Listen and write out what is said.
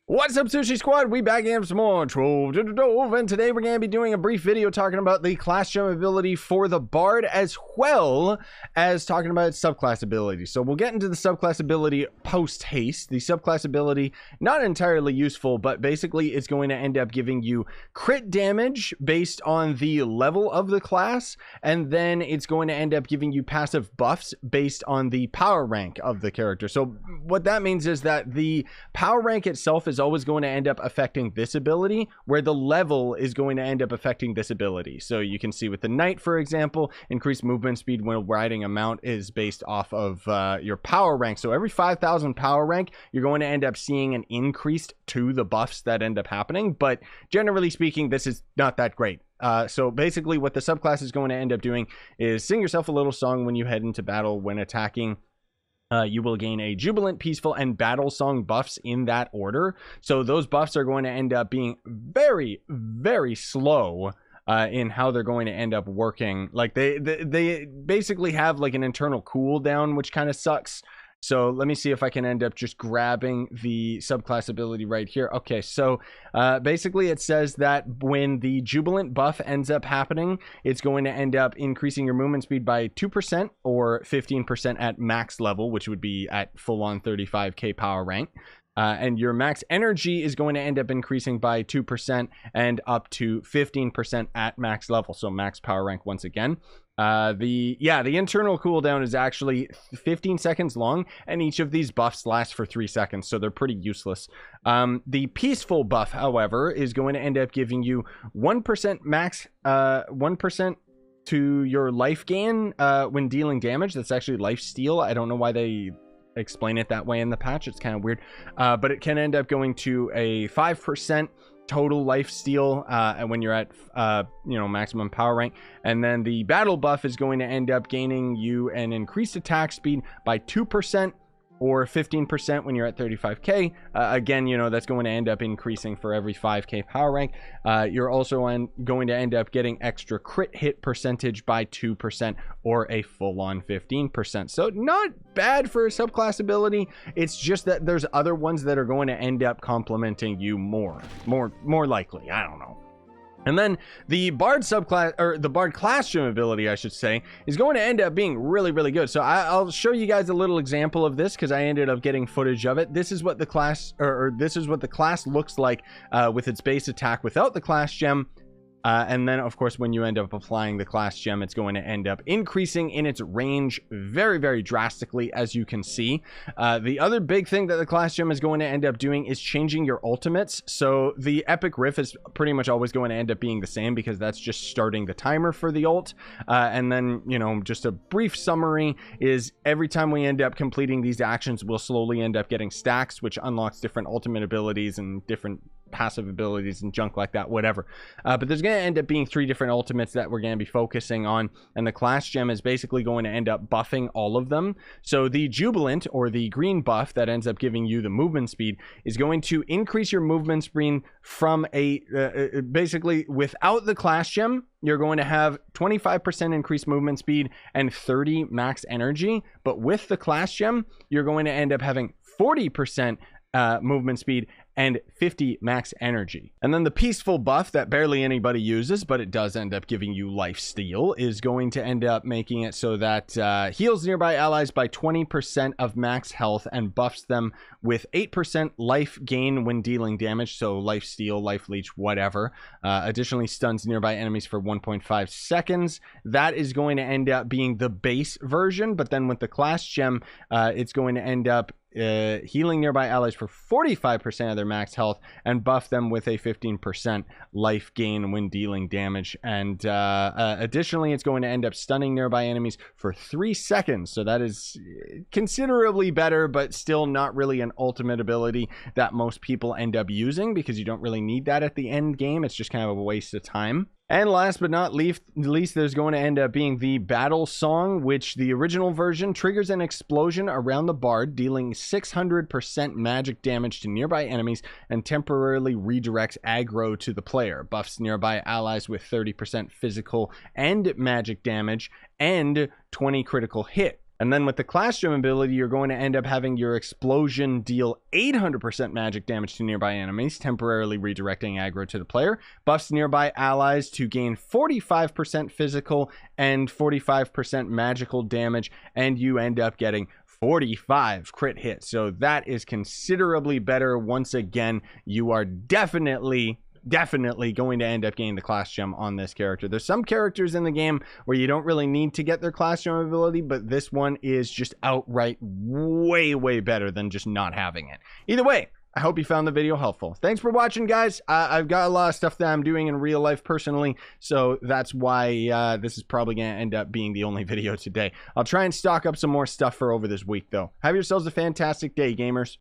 What's up, Sushi Squad? We back in some more Trove, and today we're going to be doing a brief video talking about the class gem ability for the Bard, as well as talking about its subclass ability. So we'll get into the subclass ability post-haste. The subclass ability, not entirely useful, but basically it's going to end up giving you crit damage based on the level of the class, and then it's going to end up giving you passive buffs based on the power rank of the character. So what that means is that the power rank itself is always going to end up affecting this ability, where the level is going to end up affecting this ability. So you can see with the knight, for example, increased movement speed when riding a mount is based off of your power rank. So every 5,000 power rank, you're going to end up seeing an increase to the buffs that end up happening. But generally speaking, this is not that great. So basically what the subclass is going to end up doing is sing yourself a little song when you head into battle. When attacking, you will gain a jubilant, peaceful, and battle song buffs in that order. So those buffs are going to end up being very, very slow in how they're going to end up working. Like they basically have like an internal cooldown, which kind of sucks. So let me see if I can end up just grabbing the subclass ability right here. Okay, so basically it says that when the jubilant buff ends up happening, it's going to end up increasing your movement speed by 2% or 15% at max level, which would be at full-on 35k power rank. And your max energy is going to end up increasing by 2% and up to 15% at max level. So max power rank once again. The internal cooldown is actually 15 seconds long, and each of these buffs lasts for 3 seconds, so they're pretty useless. The peaceful buff, however, is going to end up giving you 1% max, 1% to your life gain when dealing damage. That's actually life steal. I don't know why they explain it that way in the patch. It's kind of weird, but it can end up going to a 5% total life steal and when you're at maximum power rank. And then the battle buff is going to end up gaining you an increased attack speed by 2% or 15% when you're at 35k. Again, that's going to end up increasing for every 5k power rank. You're also going to end up getting extra crit hit percentage by 2% or a full-on 15%. So not bad for a subclass ability. It's just that there's other ones that are going to end up complementing you more likely. I don't know. And then the Bard subclass, or the Bard class gem ability, I should say, is going to end up being really, really good. So I'll show you guys a little example of this because I ended up getting footage of it. This is what the class, or this is what the class looks like with its base attack without the class gem. And then, of course, when you end up applying the class gem, it's going to end up increasing in its range very, very drastically, as you can see. The other big thing that the class gem is going to end up doing is changing your ultimates. So the epic riff is pretty much always going to end up being the same because that's just starting the timer for the ult. And then, just a brief summary is every time we end up completing these actions, we'll slowly end up getting stacks, which unlocks different ultimate abilities and different passive abilities and junk like that, whatever. But there's going to end up being 3 different ultimates that we're going to be focusing on, and the class gem is basically going to end up buffing all of them. So the jubilant, or the green buff that ends up giving you the movement speed, is going to increase your movement speed from a basically without the class gem, you're going to have 25% increased movement speed and 30 max energy, but with the class gem, you're going to end up having 40% movement speed and 50 max energy. And then the peaceful buff that barely anybody uses, but it does end up giving you life steal, is going to end up making it so that heals nearby allies by 20% of max health and buffs them with 8% life gain when dealing damage. So life steal, life leech, whatever. Additionally, stuns nearby enemies for 1.5 seconds. That is going to end up being the base version, but then with the class gem, it's going to end up healing nearby allies for 45% of their max health and buff them with a 15% life gain when dealing damage. And additionally, it's going to end up stunning nearby enemies for 3 seconds. So that is considerably better, but still not really an ultimate ability that most people end up using because you don't really need that at the end game. It's just kind of a waste of time. And last but not least, there's going to end up being the battle song, which the original version triggers an explosion around the Bard, dealing 600% magic damage to nearby enemies and temporarily redirects aggro to the player. Buffs nearby allies with 30% physical and magic damage and 20 critical hit. And then with the class gem ability, you're going to end up having your explosion deal 800% magic damage to nearby enemies, temporarily redirecting aggro to the player. Buffs nearby allies to gain 45% physical and 45% magical damage, and you end up getting 45 crit hits. So that is considerably better. Once again, you are definitely going to end up getting the class gem on this character. There's some characters in the game where you don't really need to get their class gem ability, but this one is just outright way better than just not having it. Either way, I hope you found the video helpful. Thanks for watching, guys. I've got a lot of stuff that I'm doing in real life personally, so that's why this is probably going to end up being the only video today. I'll try and stock up some more stuff for over this week, though. Have yourselves a fantastic day, gamers.